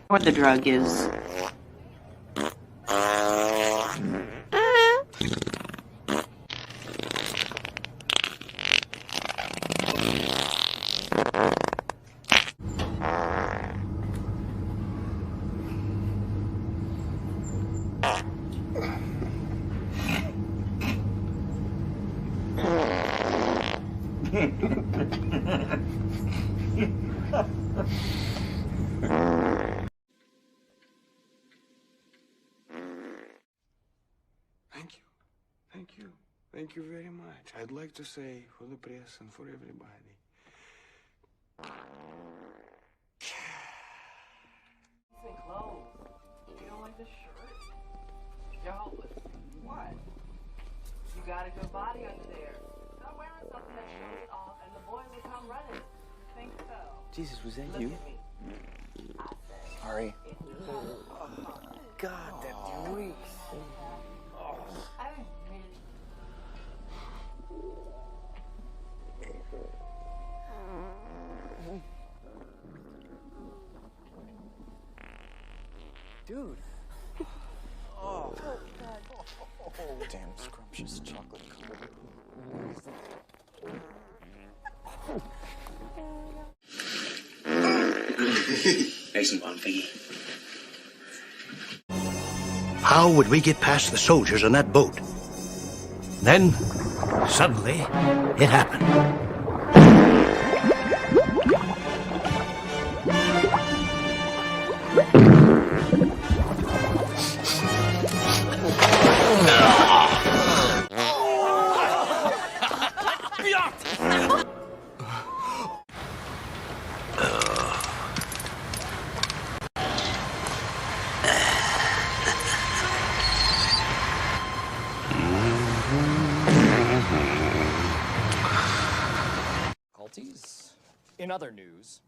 What the drug is. Thank you. Thank you. Thank you very much. I'd like to say for the press and for everybody. Decent clothes. You don't like this shirt? You're hopeless. What? You got a good body under there. Start wearing something that shows it off and the boys will come running. Think so? Jesus, was that Look you? at me. Sorry. God, that reeks. I didn't really. Dude. Oh, damn scrumptious chocolate covered. Excellent one, Piggy. How would we get past the soldiers on that boat? Then, suddenly, it happened. In other news,